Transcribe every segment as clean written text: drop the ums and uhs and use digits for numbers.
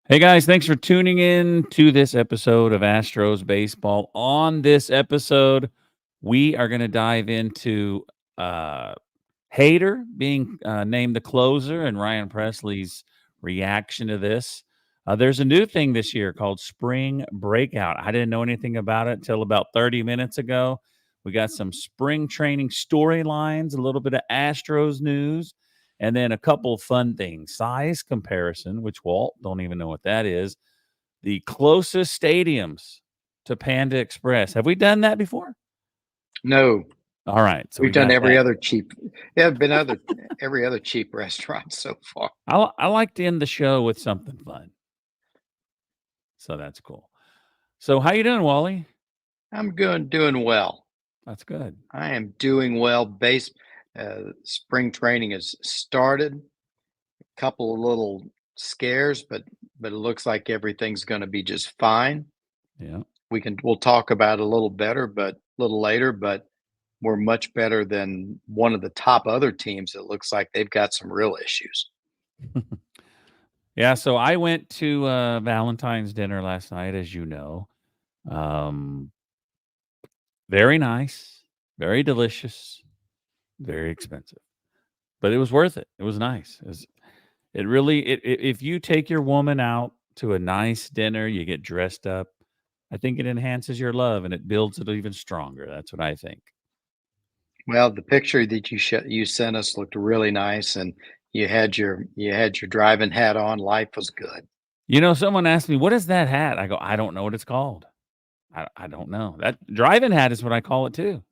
Hey guys, thanks for tuning in to this episode of Astros Baseball. On this episode, we are going to dive into uh, Hader being named the closer and Ryan Presley's reaction to this. There's a new thing this year called Spring Breakout. I didn't know anything about it until about 30 minutes ago. We got some spring training storylines, a little bit of Astros news, and then a couple fun things. Size comparison, which Walt don't even know what that is. The closest stadiums to Panda Express. Have we done that before? No, All right, so we've we done got every that. other cheap. Yeah, been other every other cheap restaurant so far. I like to end the show with something fun, so that's cool. So how you doing, Wally? I'm doing well. That's good. I am doing well. Spring training has started. Couple of little scares, but it looks like everything's going to be just fine. Yeah. We'll talk about it a little better, but a little later. But we're much better than one of the top other teams. It looks like they've got some real issues. Yeah, so I went to Valentine's dinner last night, as you know. Um, very nice, very delicious, very expensive, but it was worth it. It was nice. It really, if you take your woman out to a nice dinner, you get dressed up. I think it enhances your love and it builds it even stronger. That's what I think. Well, the picture that you sent us looked really nice, and you had your driving hat on. Life was good. You know, someone asked me, "What is that hat?" I go, "I don't know what it's called. I don't know. That driving hat is what I call it too."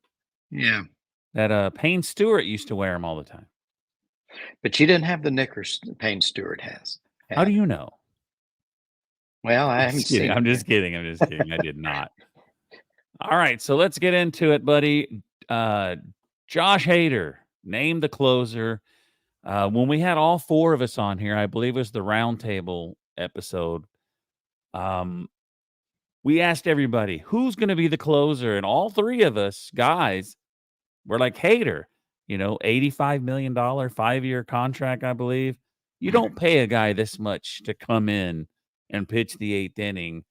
Yeah, That Payne Stewart used to wear them all the time. but you didn't have the knickers Payne Stewart has How do had. you know? Well, I I'm haven't just kidding. seen I'm them just yet. kidding. I'm just kidding. I did not. All right, so let's get into it, buddy. Uh, Josh Hader named the closer. When we had all four of us on here, I believe it was the roundtable episode. Um, we asked everybody who's going to be the closer, and all three of us guys were like Hader. $85 million 5-year contract, I believe. You don't pay a guy this much to come in and pitch the eighth inning.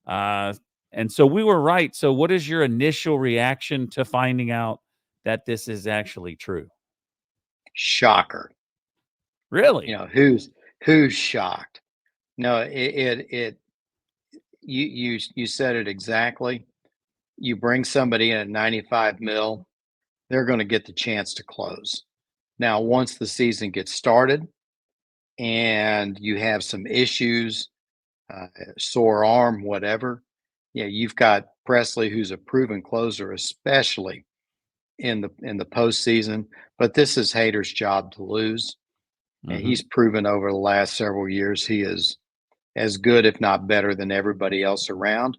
Uh, and so we were right. So, what is your initial reaction to finding out that this is actually true? Shocker. Really? Who's shocked? No, it you said it exactly. You bring somebody in at 95 mil, they're going to get the chance to close. Now, once the season gets started and you have some issues, sore arm, whatever, yeah, you've got Presley, who's a proven closer, especially in the postseason. But this is Hader's job to lose, and Hmm. he's proven over the last several years he is as good, if not better, than everybody else around.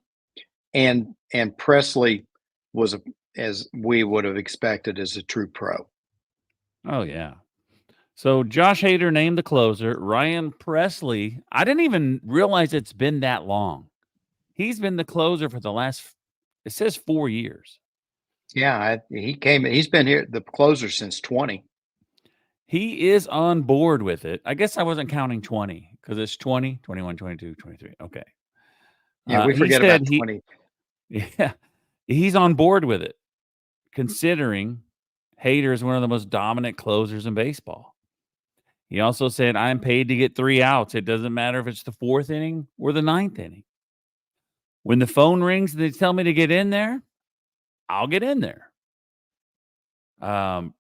And Presley was as we would have expected as a true pro. Oh, yeah. So, Josh Hader named the closer. Ryan Presley, I didn't even realize it's been that long. He's been the closer for the last, it says 4 years. Yeah, He's been here the closer since 20. He is on board with it. I guess I wasn't counting 20 because it's 20, 21, 22, 23. Okay. Yeah, we He forget said about 20. yeah, he's on board with it, considering Hader is one of the most dominant closers in baseball. He also said, I'm paid to get 3 outs. It doesn't matter if it's the fourth inning or the ninth inning. When the phone rings and they tell me to get in there, I'll get in there. Um,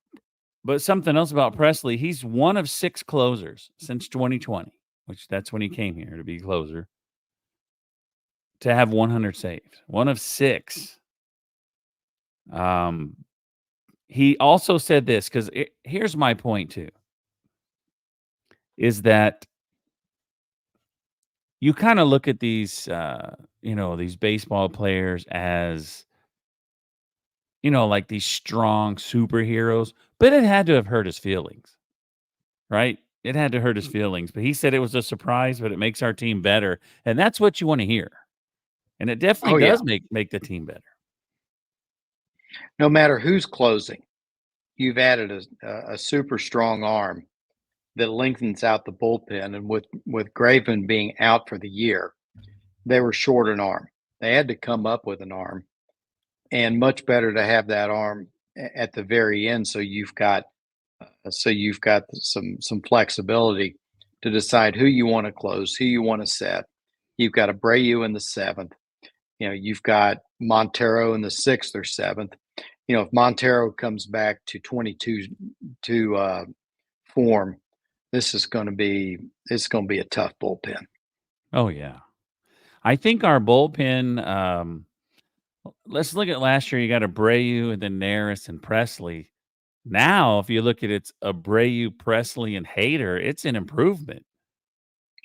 but something else about Presley, he's one of 6 closers since 2020, which that's when he came here to be closer, to have 100 saves. One of 6. Um, he also said this because here's my point too, is that you kind of look at these, these baseball players as, like these strong superheroes, but it had to have hurt his feelings, right? It had to hurt his feelings, but he said it was a surprise, but it makes our team better. And that's what you want to hear. And it definitely Oh yeah, does make the team better. no matter who's closing, you've added a super strong arm that lengthens out the bullpen. And with Graveman being out for the year, they were short an arm. They had to come up with an arm, and much better to have that arm at the very end, so you've got some flexibility to decide who you want to close, who you want to set. You've got Abreu in the seventh. You've got Montero in the sixth or seventh. If Montero comes back to 22 to form, this is going to be it's going to be a tough bullpen. Oh, yeah. I think our bullpen, let's look at last year. You got Abreu and then Neris and Presley. Now, if you look at it's Abreu, Presley, and Hader, it's an improvement.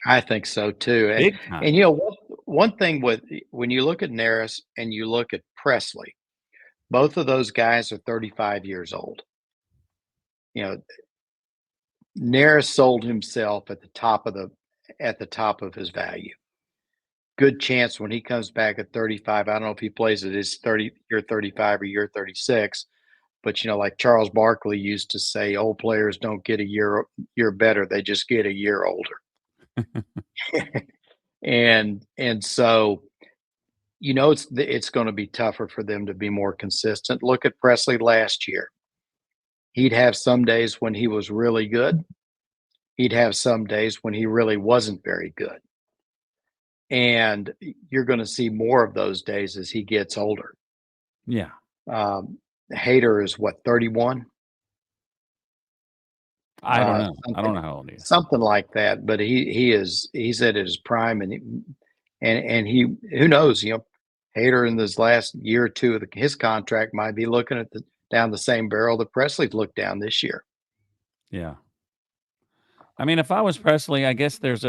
I think so too. And Big and time. you know one thing with when you look at Neris and you look at Presley, both of those guys are 35 years old. You know, Neris sold himself at the top of his value. Good chance when he comes back at 35. I don't know if he plays at his 30 year 35 or year 36, but like Charles Barkley used to say, old players don't get a year better, they just get a year older. And so it's going to be tougher for them to be more consistent. Look at Presley last year. He'd have some days when he was really good. He'd have some days when he really wasn't very good. And you're going to see more of those days as he gets older. Yeah. Hader is what, 31? I don't know. I don't Something know how old he is. something like that. But he's at his prime, and he who knows, Hader in this last year or two of his contract might be looking at down the same barrel that Presley's looked down this year. Yeah. I mean, if I was Presley, I guess there's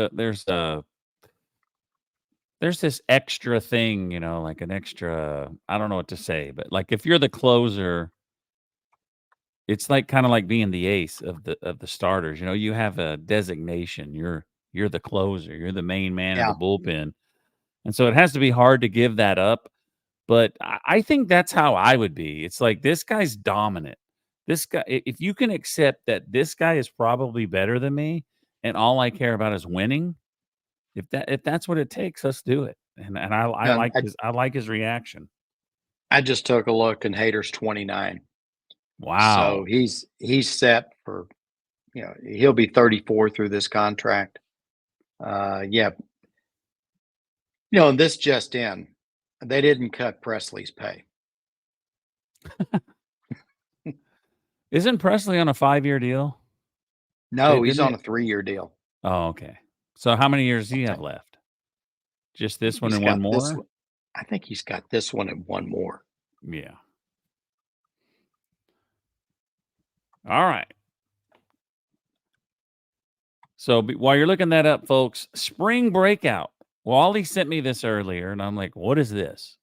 this extra thing, like an extra, I don't know what to say, but like if you're the closer, it's like kind of like being the ace of the starters. You have a designation. You're the closer. You're the main man of the Yeah, bullpen. And so it has to be hard to give that up. But I think that's how I would be. It's like this guy's dominant. This guy, if you can accept that this guy is probably better than me, and all I care about is winning, if that's what it takes, let's do it. And I and like his reaction. I just took a look, and Hader's 29, so Wow. he's set for he'll be 34 through this contract. Yeah, and this just in, they didn't cut Presley's pay. Isn't Presley on a 5-year deal? No, he's Didn't on it? a 3-year deal. Oh, okay. So how many years do I you have think left? Just this one he's and one got this more? one. I think he's got this one and one more. Yeah. All right. So while you're looking that up, folks, spring breakout. Wally sent me this earlier, and I'm like, what is this?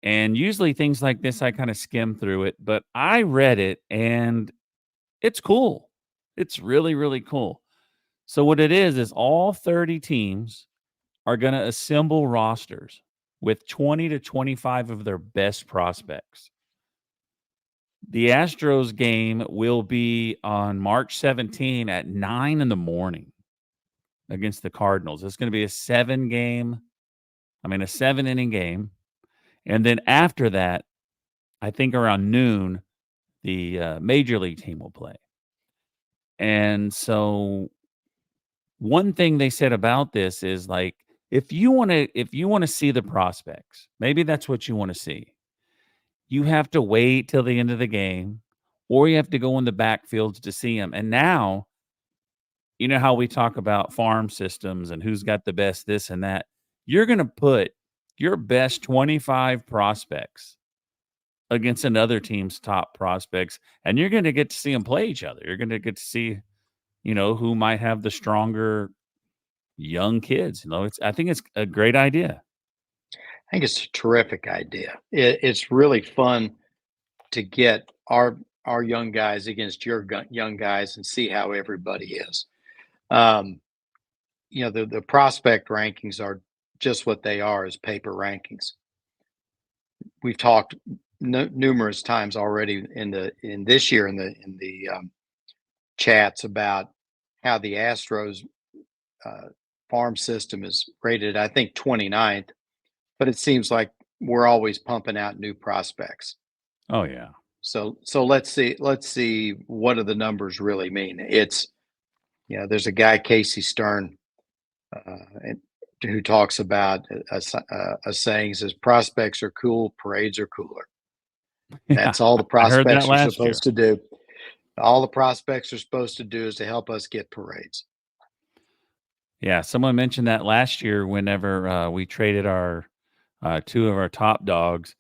And usually things like this, I kind of skim through it, but I read it and it's cool. It's really, really cool. So what it is all 30 teams are going to assemble rosters with 20 to 25 of their best prospects. The Astros game will be on March 17 at 9 in the morning against the Cardinals. It's going to be a 7-inning game. And then after that, I think around noon, the major league team will play. And so one thing they said about this is like, if you want to see the prospects, maybe that's what you want to see. You have to wait till the end of the game, or you have to go in the backfields to see them. And now, you know how we talk about farm systems and who's got the best this and that. You're going to put your best 25 prospects against another team's top prospects, and you're going to get to see them play each other. You're going to get to see, who might have the stronger young kids. I think it's a great idea. I think it's a terrific idea. It's really fun to get our young guys against your young guys and see how everybody is. Um, the prospect rankings are just what they are, as paper rankings. We've talked numerous times already in this year in the chats about how the Astros farm system is rated, I think 29th, but it seems like we're always pumping out new prospects. Oh, yeah. So let's see what do the numbers really mean. It's there's a guy Casey Stern who talks about a saying says prospects are cool, parades are cooler. Yeah, That's all the I heard that prospects are last year. supposed to do. All the prospects are supposed to do is to help us get parades. Yeah, someone mentioned that last year whenever, we traded our, 2 of our top dogs,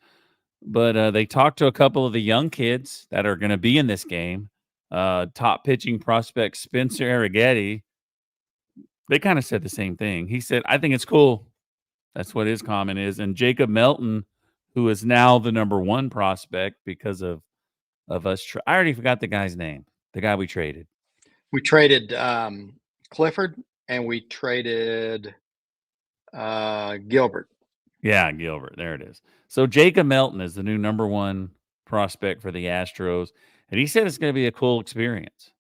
but, they talked to a couple of the young kids that are gonna be in this game, top pitching prospect Spencer Arrighetti. They kinda said the same thing. He said, "I think it's cool." That's what his comment is, and Jacob Melton, who is now the number 1 prospect because of us I already forgot the guy's name, the guy we traded. We traded Clifford and we traded Gilbert. Yeah, Gilbert, there it is. So Jacob Melton is the new number 1 prospect for the Astros, and he said it's gonna be a cool experience,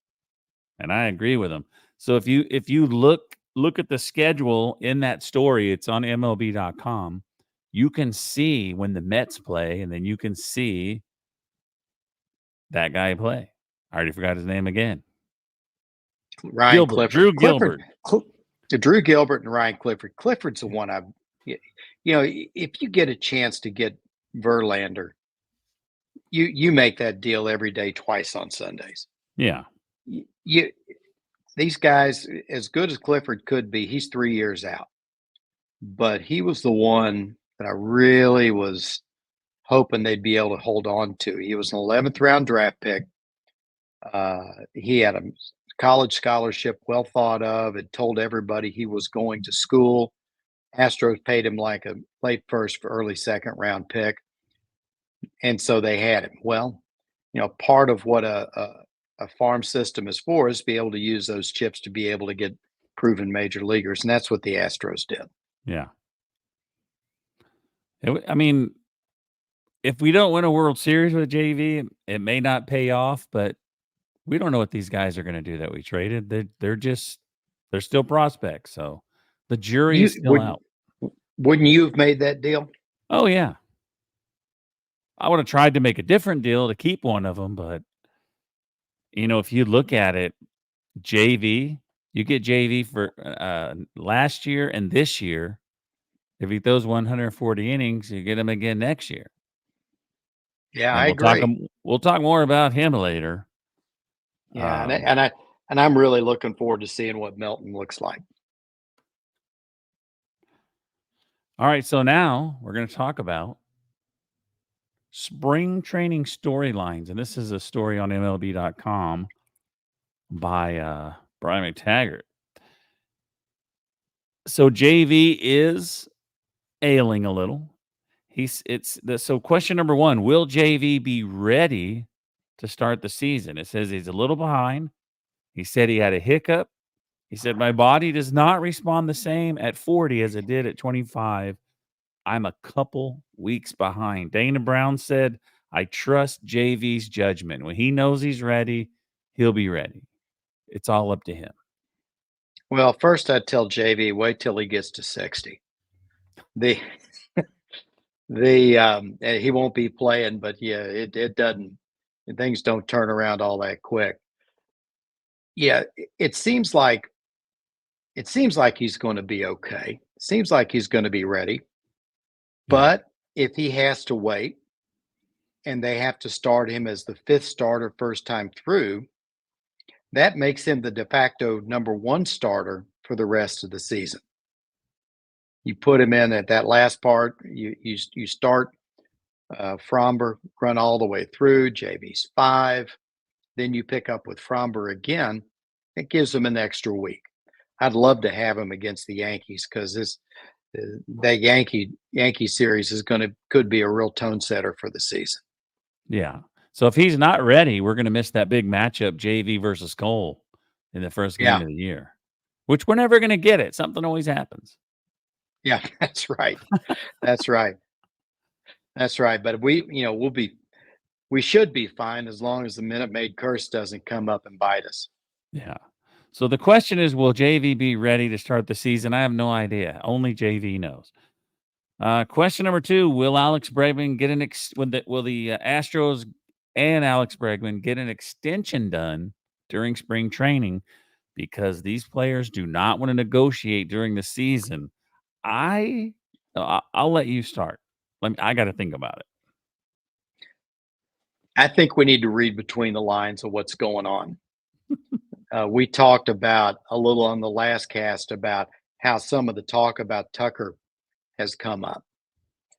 and I agree with him. So if you look at the schedule in that story, it's on MLB.com, you can see when the Mets play, and then you can see that guy play. I already forgot his name again. Ryan Gilbert, Clifford. Drew Gilbert. Drew Gilbert and Ryan Clifford. Clifford's the one if you get a chance to get Verlander, you make that deal every day, twice on Sundays. Yeah, You these guys, as good as Clifford could be, he's 3 years out. But he was the one that I really was hoping they'd be able to hold on to. He was an 11th round draft pick. He had a college scholarship, well thought of, and told everybody he was going to school. Astros paid him like a late first for early second round pick, and so they had him. Well, part of what a farm system is for is to be able to use those chips to be able to get proven major leaguers, and that's what the Astros did. yeah. I mean, if we don't win a World Series with JV, it may not pay off, but we don't know what these guys are gonna do that we traded. They're still prospects, so the jury is You still would out. wouldn't you have made that deal? Oh, yeah. I would have tried to make a different deal to keep one of them, but, if you look at it, JV, you get JV for, last year and this year. If he throws 140 innings, you get him again next year, Yeah, and I agree. we'll talk more about him later. Yeah, and I, Um, and I and I'm really looking forward to seeing what Melton looks like. all right, so now we're gonna talk about spring training storylines, and this is a story on MLB.com by, Brian McTaggart. So JV is ailing a little. So question number 1, will JV be ready to start the season? It says he's a little behind. He said he had a hiccup. He said, "My body does not respond the same at 40 as it did at 25. I'm a couple weeks behind." Dana Brown said, "I trust JV's judgment. When he knows he's ready, he'll be ready. It's all up to him." Well, first I'd tell JV wait till he gets to 60. The he won't be playing, but yeah, it doesn't things don't turn around all that quick. Yeah, it seems like he's going to be okay. Seems like he's going to be ready. Yeah. But if he has to wait and they have to start him as the fifth starter first time through, that makes him the de facto number one starter for the rest of the season. You put him in at that last part. You start Fromber, run all the way through. JV's 5. Then you pick up with Fromber again. It gives him an extra week. I'd love to have him against the Yankees because this that Yankee series could be a real tone setter for the season. Yeah. So if he's not ready, we're gonna miss that big matchup, JV versus Cole, in the first game Yeah, of the year, which we're never gonna get it. Something always happens. yeah, that's right. That's right. That's right. But we should be fine as long as the Minute Maid curse doesn't come up and bite us. Yeah. So the question is, will JV be ready to start the season? I have no idea. Only JV knows. Question number 2: will Alex Bregman get will the Astros and Alex Bregman get an extension done during spring training? Because these players do not want to negotiate during the season. I'll let you start. I got to think about it. I think we need to read between the lines of what's going on. We talked about a little on the last cast about how some of the talk about Tucker has come up.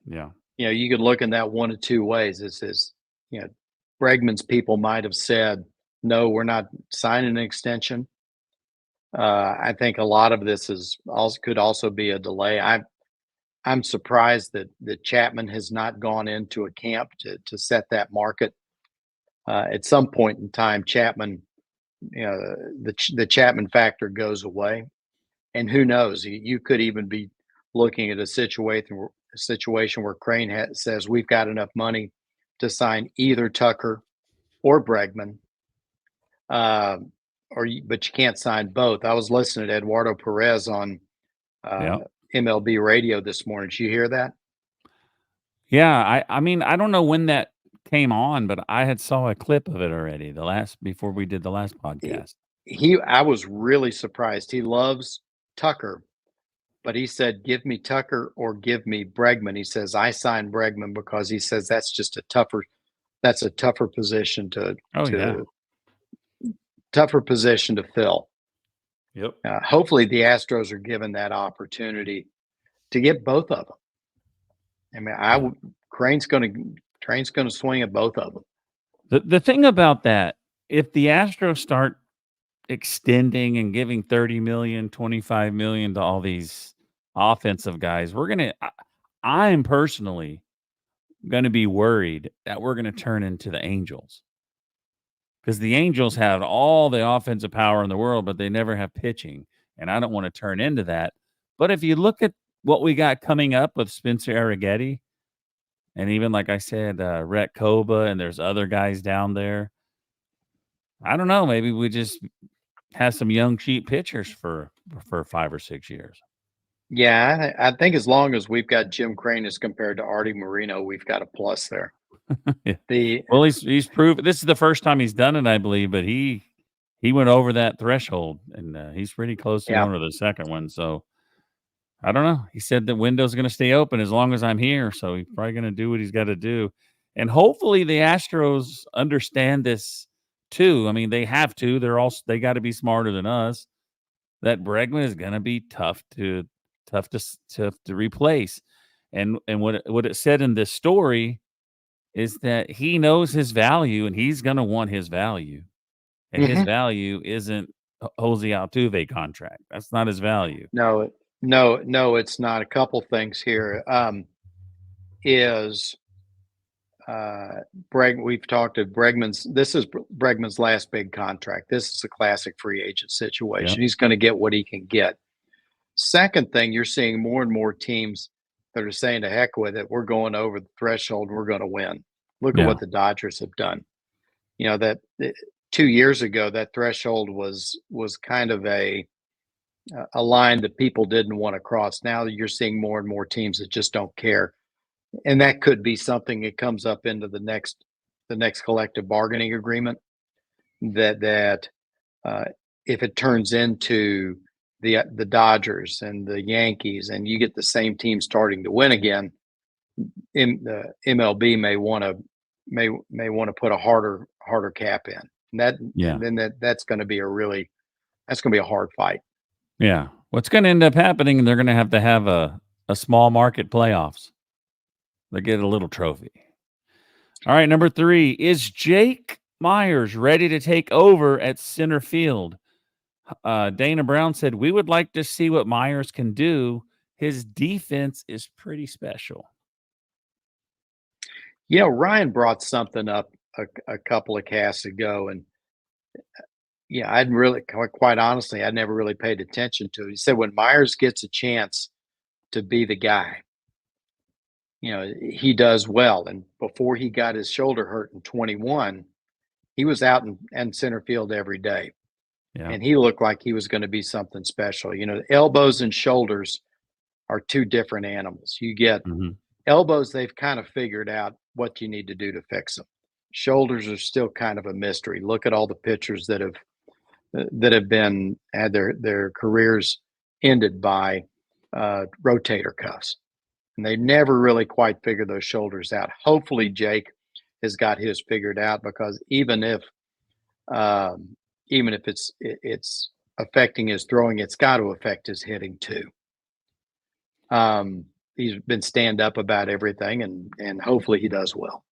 Yeah. You could look in that one of two ways. This is, Bregman's people might have said, no, we're not signing an extension. I think a lot of this could also be a delay. I'm surprised that Chapman has not gone into a camp to set that market. At some point in time, Chapman, the Chapman factor goes away, and who knows? You could even be looking at a situation where Crane says we've got enough money to sign either Tucker or Bregman, but you can't sign both. I was listening to Eduardo Perez on Yeah. MLB radio this morning. Did you hear that? Yeah. I mean, I don't know when that came on, but I had saw a clip of it already before we did the last podcast. I was really surprised. He loves Tucker, but he said, "Give me Tucker or give me Bregman." He says, "I signed Bregman because," he says, that's a tougher position Oh yeah. to fill. Yep. Hopefully, the Astros are given that opportunity to get both of them. I mean, Yeah. Crane's going to swing at both of them. The thing about that, if the Astros start extending and giving 30 million, 25 million to all these offensive guys, I'm personally going to be worried that we're going to turn into the Angels. Because the Angels have all the offensive power in the world, but they never have pitching. And I don't want to turn into that. But if you look at what we got coming up with Spencer Arrighetti, and even like I said, Rhett Koba, and there's other guys down there, I don't know. Maybe we just have some young, cheap pitchers for 5 or 6 years. Yeah, I think as long as we've got Jim Crane as compared to Artie Moreno, we've got a plus there. Yeah. The Well, he's proved this is the first time he's done it, I believe, but he went over that threshold, and he's pretty close to Yeah. going to the second one. So I don't know. He said the window's going to stay open as long as I'm here, so he's probably going to do what he's got to do, and hopefully the Astros understand this too. I mean, they have to. They got to be smarter than us. That Bregman is going to be tough to replace, and what it said in this story is that he knows his value and he's going to want his value. And his Mhm. value isn't Jose Altuve contract. That's not his value. No, it's not. A couple things here. Is We've talked to Bregman's. This is Bregman's last big contract. This is a classic free agent Yeah. situation. He's going to get what he can get. Second thing, you're seeing more and more teams that are saying to heck with it. We're going over the threshold. We're going to win. Look at Yeah. what the Dodgers have done. That 2 years ago, that threshold was kind of a line that people didn't want to cross. Now you're seeing more and more teams that just don't care, and that could be something that comes up into the next collective bargaining agreement. That if it turns into the Dodgers and the Yankees, and you get the same team starting to win again, the MLB may want to put a harder cap in. Yeah. That's going to be a hard fight. Yeah. What's going to end up happening, they're going to have a small market playoffs. They get a little trophy. All right, number 3, is Jake Myers ready to take over at center field? Dana Brown said, "We would like to see what Myers can do. His defense is pretty special." Ryan brought something up a couple of casts ago, and I'd really, quite honestly, I never really paid attention to it. He said when Myers gets a chance to be the guy, he does well. And before he got his shoulder hurt in 21, he was out in center field every day. Yeah. and he looked like he was going to be something special. Elbows and shoulders are two different animals. You get Mhm. elbows, they've kind of figured out what you need to do to fix them. Shoulders are still kind of a mystery. Look at all the pitchers that have been had their careers ended by rotator cuffs, and they never really quite figure those shoulders out. Hopefully, Jake has got his figured out, because um, even if it's affecting his throwing, it's got to affect his hitting too. He's been stand up about everything, and hopefully he does well.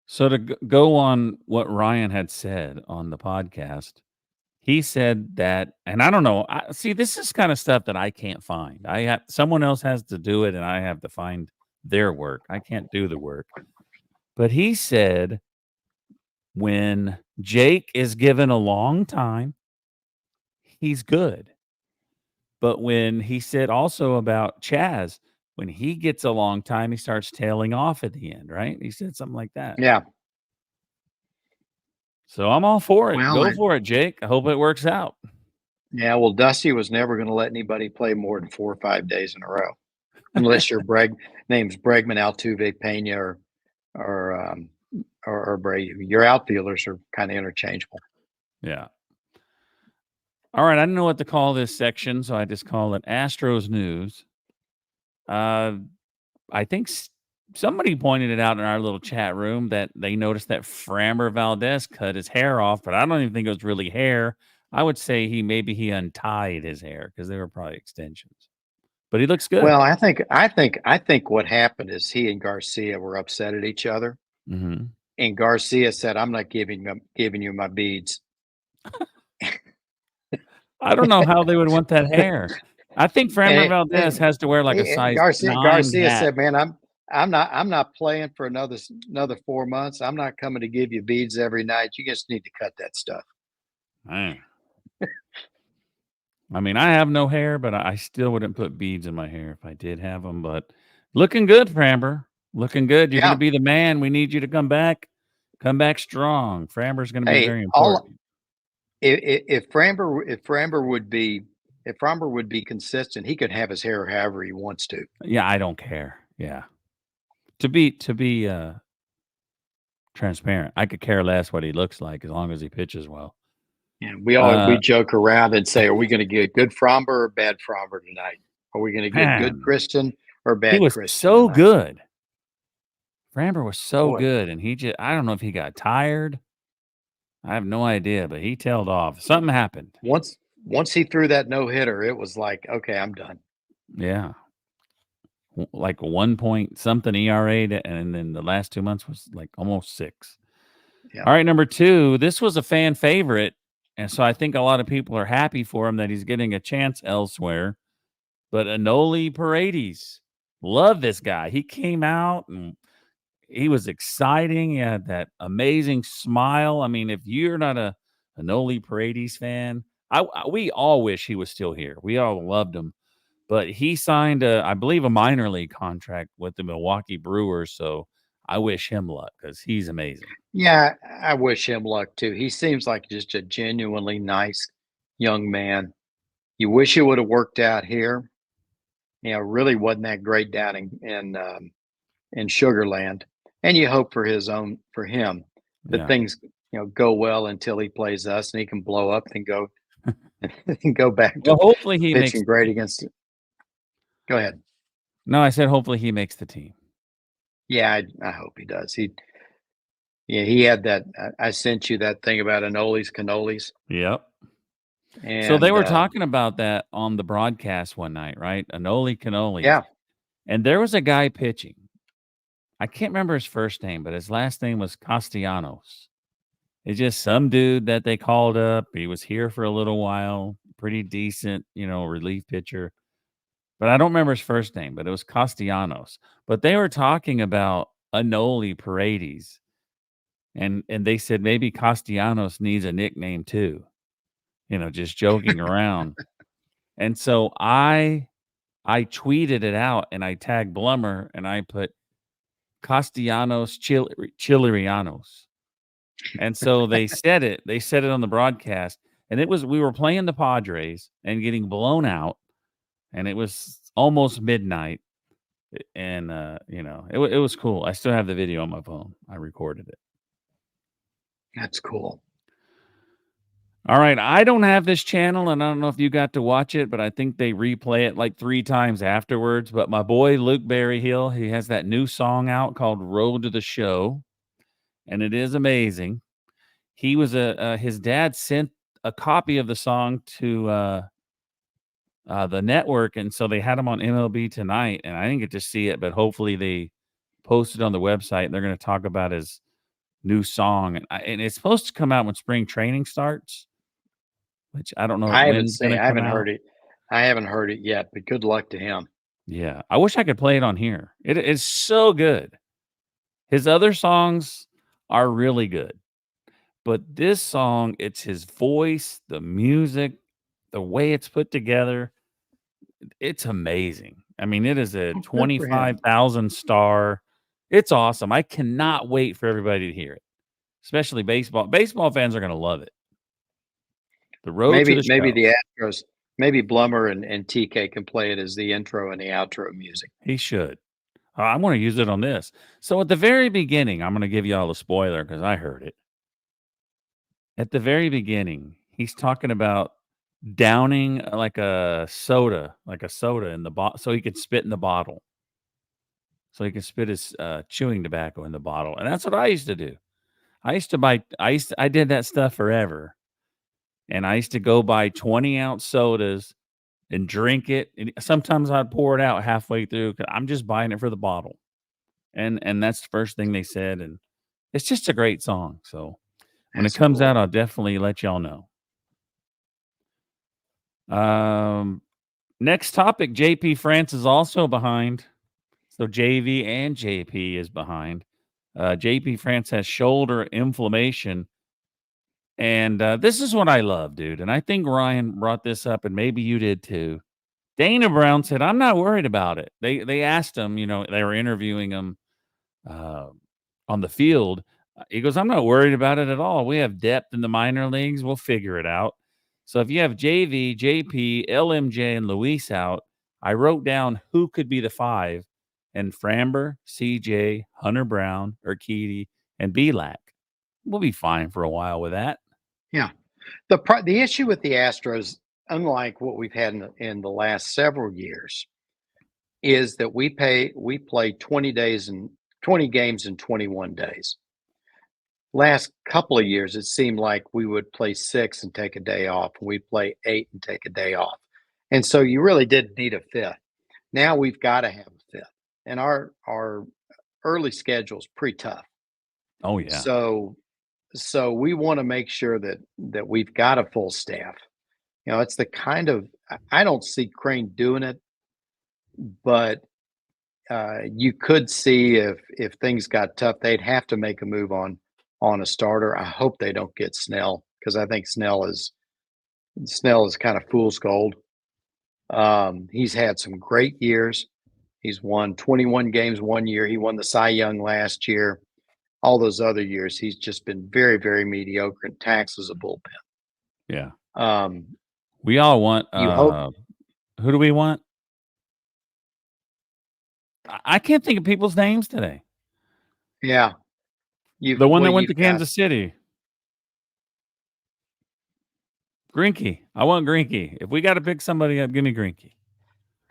So to go on what Ryan had said on the podcast, he said that, and I don't know. See, this is kind of stuff that I can't find. I have someone else has to do it, and I have to find their work. I can't do the work. But he said when Jake is given a long time, he's good. But when he said also about Chaz, when he gets a long time, he starts tailing off at the end, right? He said something like that. Yeah. So I'm all for it. Well, Go for it, Jake. I hope it works out. yeah. Well, Dusty was never going to let anybody play more than 4 or 5 days in a row, unless your name's Bregman, Altuve, Pena, or or Brady. Your outfielders are kind of interchangeable. Yeah. All right. I don't know what to call this section, so I just call it Astros News. I think somebody pointed it out in our little chat room that they noticed that Framber Valdez cut his hair off, but I don't even think it was really hair. I would say he untied his hair because they were probably extensions. But he looks good. Well, I think what happened is he and Garcia were upset at each other, Mhm. and Garcia said, "I'm not giving you my beads." I don't know how they would want that hair. I think Framber Valdez has to wear like a size Garcia 9 Garcia hat. said, "Man, I'm not playing for another 4 months. I'm not coming to give you beads every night. You just need to cut that stuff." Man. I mean, I have no hair, but I still wouldn't put beads in my hair if I did have them. But looking good, Framber. Looking good. You're going to Yeah. be the man. We need you to come back. Come back strong. Framber's going to be Hey, very all important. if Framber would be consistent, he could have his hair however he wants to. Yeah, I don't care. Yeah. To be transparent, I could care less what he looks like as long as he pitches well. Yeah, we Uh, joke around and say, "Are we going to get good Fromber or bad Fromber tonight? Are we going to get good man, Christian or he bad was Christian so tonight?" good. Framber was so Boy, good, and I don't know if he got tired. I have no idea, but he tailed off. Something happened. once he threw that no hitter, it was like, okay, I'm done. Yeah. Like 1 point something ERA, and then the last 2 months was like almost 6. Yeah. All right, number 2, this was a fan favorite, and so I think a lot of people are happy for him that he's getting a chance elsewhere. But Anoli Paredes, love this guy. He came out and he was exciting. He had that amazing smile. I mean, if you're not a Anoli Paredes fan, we all wish he was still here. We all loved him. But he signed I believe, a minor league contract with the Milwaukee Brewers, so I wish him luck because he's amazing. Yeah, I wish him luck too. He seems like just a genuinely nice young man. You wish it would have worked out here. Really wasn't that great down in Sugarland, and you hope for him that Yeah. things go well until he plays us and he can blow up and go and go back Well, to hopefully he makes pitching the great team. against. Go ahead. No, I said hopefully he makes the team. Yeah, I hope he does. He had that. I sent you that thing about Anoli's cannolis, Yep. So they and were talking about that on the broadcast one night, right? Anoli cannolis. yeah, And there was a guy pitching. I can't remember his first name, but his last name was Castellanos. It's just some dude that they called up. He was here for a little while, pretty decent, relief pitcher. But I don't remember his first name, but it was Castellanos. But they were talking about Anoli Paredes. And they said maybe Castellanos needs a nickname too, just joking around. And so I tweeted it out and I tagged Blummer and I put Castellanos Chilerianos. And so they said it on the broadcast. and it was we were playing the Padres and getting blown out, and it was almost midnight, and, it was cool. I still have the video on my phone. I recorded it. That's cool. Alright, I don't have this channel, and I don't know if you got to watch it, but I think they replay it, like, 3 times afterwards, but my boy Luke Berryhill, he has that new song out called "Road to the Show," and it is amazing. He was his dad sent a copy of the song to, the network, and so they had him on MLB Tonight, and I didn't get to see it, but hopefully they posted on the website, and they're gonna talk about his new song, and it's supposed to come out when spring training starts, which I don't know I when haven't it's seen gonna I come haven't out. heard it. I haven't heard it yet, but good luck to him. Yeah, I wish I could play it on here. It is so good. His other songs are really good, but this song, it's his voice, the music, the way it's put together, it's amazing. I mean, it is a Well, good for him. 25,000 star. It's awesome. I cannot wait for everybody to hear it, especially baseball. Baseball fans are gonna love it. The Road to Maybe the maybe Show. the Astros, maybe Blummer and TK can play it as the intro and the outro music. He should. I'm gonna use it on this. So at the very beginning, I'm gonna give y'all a spoiler because I heard it. At the very beginning, he's talking about downing, like a soda in the bottle, so he could spit in the bottle. So he can spit his, chewing tobacco in the bottle, and that's what I used to do. I did that stuff forever, and I used to go buy 20-ounce sodas and drink it, and sometimes I'd pour it out halfway through 'cause I'm just buying it for the bottle, and that's the first thing they said, and it's just a great song, so when it That's comes out, cool. I'll definitely let y'all know. Um, Next topic, JP France is also behind. So JV and JP is behind. JP France has shoulder inflammation. And this is what I love, dude. And I think Ryan brought this up, and maybe you did too. Dana Brown said, I'm not worried about it. They asked him, they were interviewing him uh, on the field. He goes, I'm not worried about it at all. We have depth in the minor leagues. We'll figure it out. So if you have JV, JP, LMJ, and Luis out, I wrote down who could be the 5, and Framber, CJ, Hunter Brown, Urquidy, and Belak. We'll be fine for a while with that. Yeah. The issue with the Astros, unlike what we've had in the last several years, is that we play 20 days and 20 games in 21 days. Last couple of years, it seemed like we would play 6 and take a day off. We play 8 and take a day off. And so you really did need a fifth. Now we've got to have a fifth. And our early schedule is pretty tough. Oh yeah, So we want to make sure that we've got a full staff. It's the kind of I don't see Crane doing it, but you could see if things got tough, they'd have to make a move on a starter. I hope they don't get Snell because I think Snell is kind of fool's gold. He's had some great years. He's won 21 games one year. He won the Cy Young last year. All those other years, he's just been very, very mediocre and taxes a bullpen. yeah. Um, We all want. you hope, Who do we want? I can't think of people's names today. yeah. The one that went to You've got. Kansas City. Greinke. I want Greinke. If we got to pick somebody up, give me Greinke.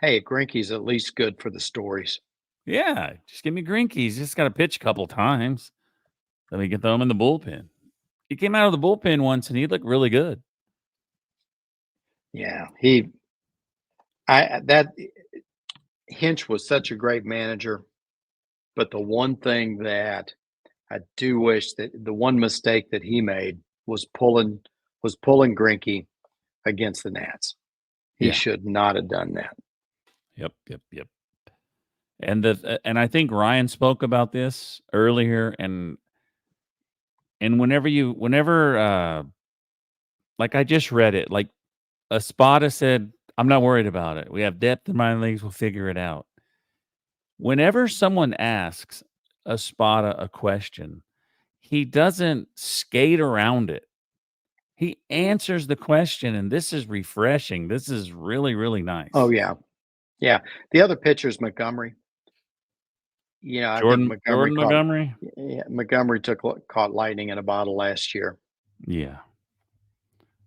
Hey, Greinke's at least good for the stories. Yeah, just give me Greinke. He's just got to pitch a couple times. Then we can throw him in the bullpen. He came out of the bullpen once and he looked really good. Yeah, that Hinch was such a great manager, but the one thing that I do wish that the one mistake that he made was pulling Greinke against the Nats. He Yeah. should not have done that. Yep. And I think Ryan spoke about this earlier, and whenever like I just read it, like Espada said, I'm not worried about it. We have depth in minor leagues, we'll figure it out. Whenever someone asks Espada a question, he doesn't skate around it. He answers the question, and this is refreshing. This is really, really Oh nice. yeah, yeah. The other pitcher is Montgomery. You know, I think Montgomery Jordan caught Montgomery? yeah, Montgomery caught lightning in a bottle last year. Yeah.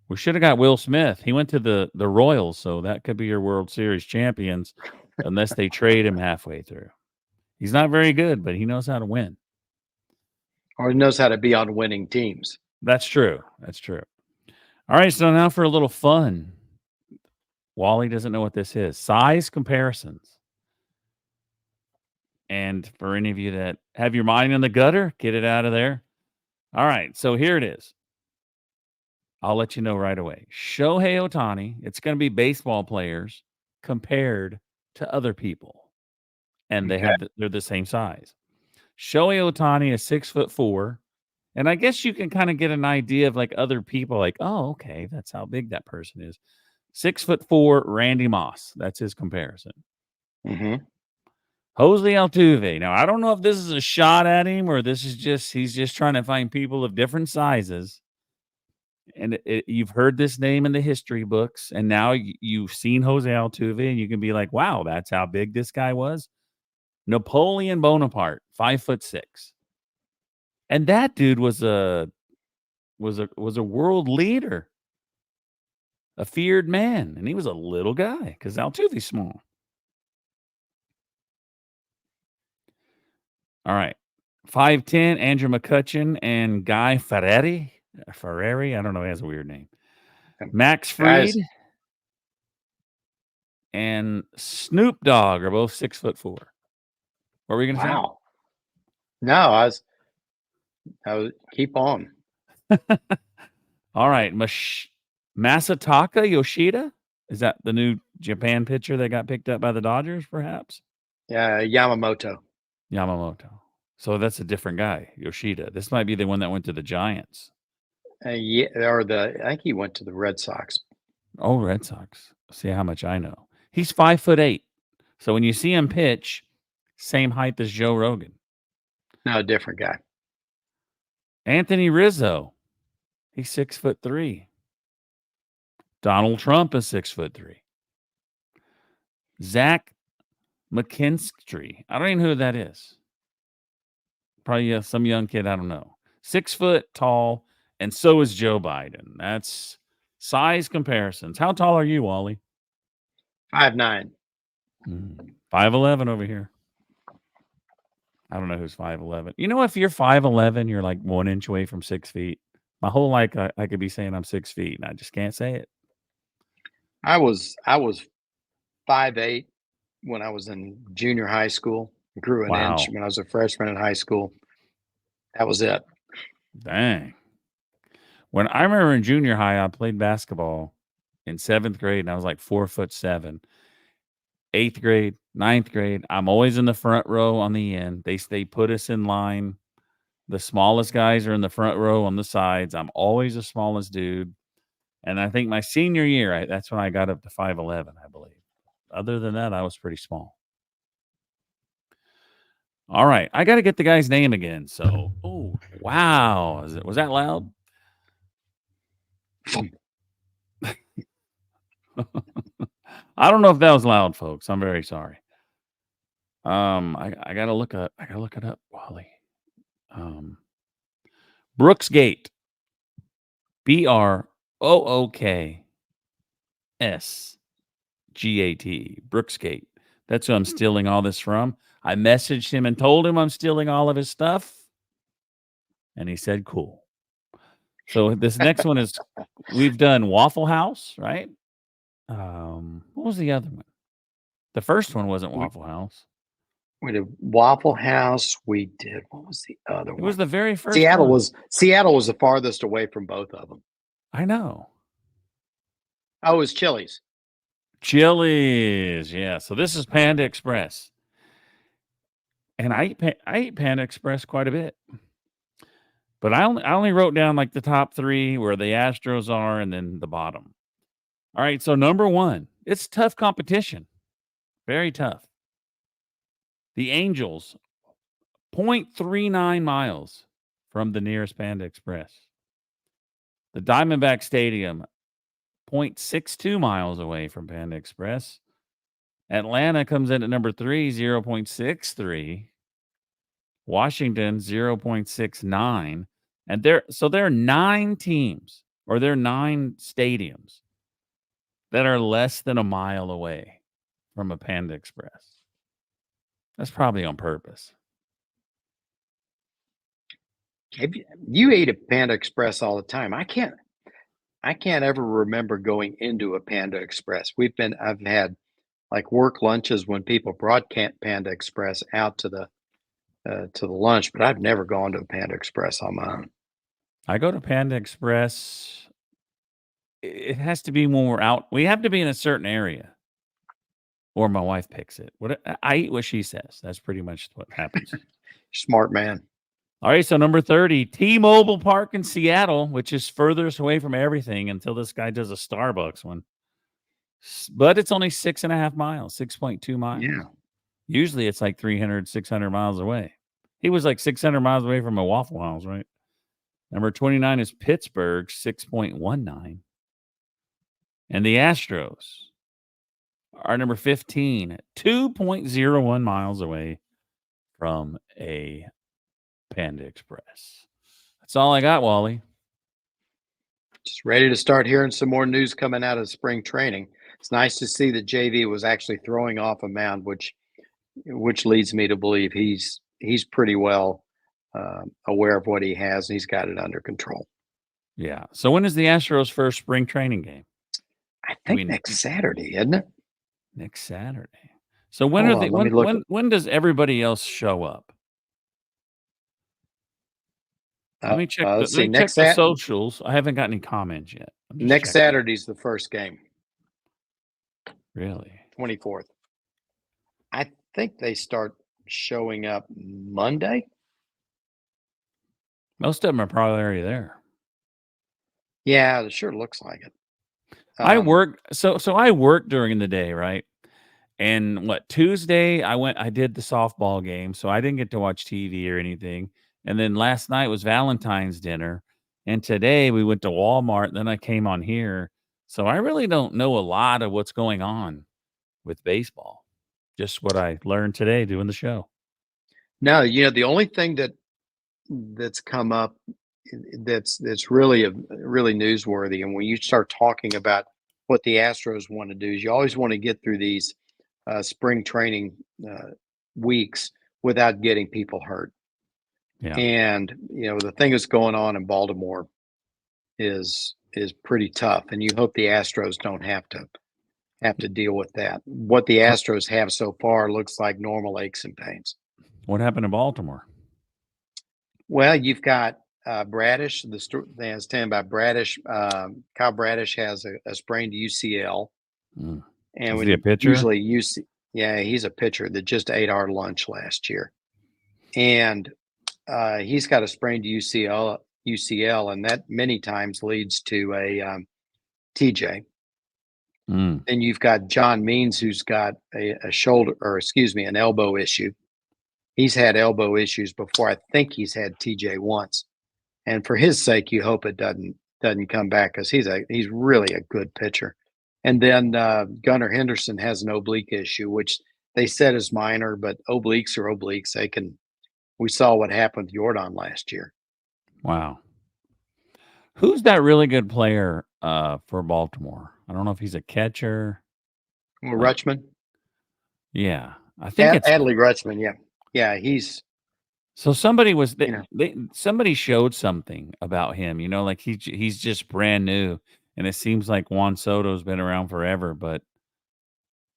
We should have got Will Smith. He went to the Royals, so that could be your World Series champions unless they trade him halfway through. He's not very good, but he knows how to win. Or knows how to be on winning teams. That's true. That's true. All right, so now for a little fun. Wally doesn't know what this is. Size comparisons. And for any of you that have your mind in the gutter, get it out of there. All right, so here it is. I'll let you know right away. Shohei Ohtani, it's going to be baseball players compared to other people, and Okay. they're the same size. Shohei Ohtani is 6'4", and I guess you can kind of get an idea of like other people, like, oh, okay, that's how big that person is. 6'4", Randy Moss. That's his comparison. Mm-hmm. Jose Altuve. Now I don't know if this is a shot at him or this is just he's just trying to find people of different sizes. And you've heard this name in the history books, and now you've seen Jose Altuve, and you can be like, "Wow, that's how big this guy was." Napoleon Bonaparte, 5'6", and that dude was a world leader, a feared man, and he was a little guy because Altuve's small. All right, 5'10", Andrew McCutcheon and Guy Ferrari. I don't know. He has a weird name. Max Fried Guys, and Snoop Dogg are both 6'4". What were you going to say? wow. No, I was keep on. All right, Masataka Yoshida? Is that the new Japan pitcher that got picked up by the Dodgers, perhaps? Yamamoto. Yamamoto. So that's a different guy, Yoshida. This might be the one that went to the Giants. Yeah, I think he went to the Red Sox. Oh, Red Sox. See how much I know. He's 5'8". So when you see him pitch, same height as Joe Rogan. No, different guy. Anthony Rizzo. He's 6'3". Donald Trump is 6'3". Zach McKinstry. I don't even know who that is. Probably some young kid. I don't know. 6 foot tall, and so is Joe Biden. That's size comparisons. How tall are you, Wally? 5'9". 5'11" over here. I don't know who's 5'11". You know, if you're 5'11", you're like 1 inch away from 6 feet. My whole life, I could be saying I'm 6 feet, and I just can't say it. I was 5'8" when I was in junior high school. Grew an inch Wow. when I was a freshman in high school. That was it. Dang. When I remember in junior high, I played basketball in 7th grade, and I was like 4'7". 8th grade, 9th grade, I'm always in the front row on the end. They put us in line. The smallest guys are in the front row on the sides. I'm always the smallest dude. And I think my senior year, that's when I got up to 5'11", I believe. Other than that, I was pretty small. All right, I got to get the guy's name again. So, oh wow, was that loud? I don't know if that was loud, folks. I'm very sorry. I gotta look it up, Wally. Brooks Gate. BROOKSGAT. Brooksgate. That's who I'm stealing all this from. I messaged him and told him I'm stealing all of his stuff. And he said, cool. So this next one is we've done Waffle House, right? What was the other one? The first one wasn't we, Waffle House. we did Waffle House. We did what was the other It one? was the very first Seattle one. was Seattle was the farthest away from both of them. I know. Oh, it was Chili's. Chili's. Yeah. So this is Panda Express. And I eat Panda Express quite a bit. But I only wrote down like the top 3 where the Astros are and then the bottom. All right, so number 1, it's tough competition. Very tough. The Angels, 0.39 miles from the nearest Panda Express. The Diamondback Stadium, 0.62 miles away from Panda Express. Atlanta comes in at number 3, 0.63. Washington, 0.69. And there are 9 teams, or there are 9 stadiums that are less than a mile away from a Panda Express. That's probably on purpose. You eat at Panda Express all the time. I can't ever remember going into a Panda Express. I've had like work lunches when people brought Panda Express out to the lunch, but I've never gone to a Panda Express on my own. I go to Panda Express. It has to be when we're out. We have to be in a certain area, or my wife picks it. I eat what she says. That's pretty much what happens. Smart man. All right, so number 30, T-Mobile Park in Seattle, which is furthest away from everything until this guy does a Starbucks one. But it's only 6.5 miles, 6.2 miles. Yeah. Usually it's like 300, 600 miles away. He was like 600 miles away from a Waffle House, right? Number 29 is Pittsburgh, 6.19. And the Astros are number 15, 2.01 miles away from a Panda Express. That's all I got, Wally. Just ready to start hearing some more news coming out of spring training. It's nice to see that JV was actually throwing off a mound, which leads me to believe he's pretty well aware of what he has, and he's got it under control. Yeah. So when is the Astros' first spring training game? I think next Saturday, isn't it? Next Saturday. So when does everybody else show up? Let me check the socials. I haven't got any comments yet. Next Saturday's the first game. Really? 24th. I think they start showing up Monday. Most of them are probably already there. Yeah, it sure looks like it. I work I work during the day, right? And Tuesday I did the softball game, so I didn't get to watch TV or anything. And then last night was Valentine's dinner, and today we went to Walmart, and then I came on here. So I really don't know a lot of what's going on with baseball. Just what I learned today doing the show. No, the only thing that's come up that's really newsworthy, and when you start talking about what the Astros want to do, is you always want to get through these spring training weeks without getting people hurt. Yeah. And the thing that's going on in Baltimore is pretty tough, and you hope the Astros don't have to deal with that. What the Astros have so far looks like normal aches and pains. What happened in Baltimore? Well, you've got Bradish. They was telling about Bradish. Kyle Bradish has a sprained UCL. And is he a pitcher? Usually he's a pitcher that just ate our lunch last year. And he's got a sprained UCL, and that many times leads to a TJ. Then you've got John Means, who's got an elbow issue. He's had elbow issues before. I think he's had TJ once, and for his sake, you hope it doesn't come back, because he's really a good pitcher. And then Gunnar Henderson has an oblique issue, which they said is minor, but obliques are obliques. We saw what happened with Jordan last year. Wow. Who's that really good player for Baltimore? I don't know if he's a catcher. Well, Rutschman. Yeah, I think it's Adley Rutschman. Yeah, he's. So somebody was somebody showed something about him. Like he's just brand new, and it seems like Juan Soto's been around forever, but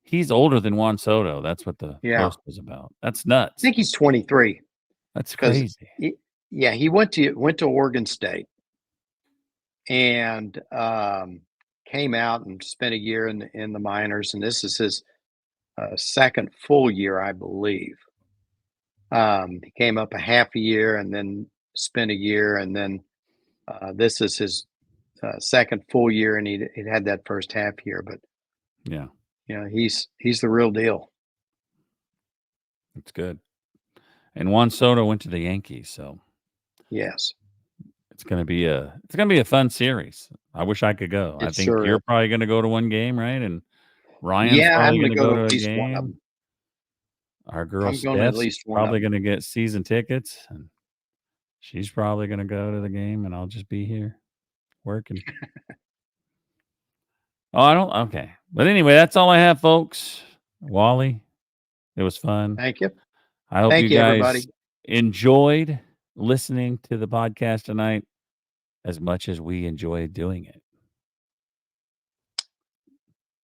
he's older than Juan Soto. That's what the post was about. That's nuts. I think he's 23. That's crazy. He went to Oregon State, and came out and spent a year in the minors, and this is his second full year, I believe. He came up a half a year and then spent a year, and then this is his second full year, and he had that first half year. But he's the real deal. That's good. And Juan Soto went to the Yankees, so yes. It's gonna be a fun series. I wish I could go. I It think sure you're is. probably gonna go to one game, right? And Ryan's Yeah, I'm probably gonna gonna go go to to at a least one of game. them. Our girl I'm going to at Steph's least one of probably them. gonna get season tickets, and she's probably gonna go to the game, and I'll just be here working. Oh, I don't okay. But anyway, that's all I have, folks. Wally, it was fun. Thank you. I hope you Thank you, guys everybody. enjoyed listening to the podcast tonight as much as we enjoyed doing it.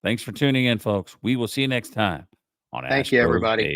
Thanks for tuning in, folks. We will see you next time on Thank you, Astros everybody. Base.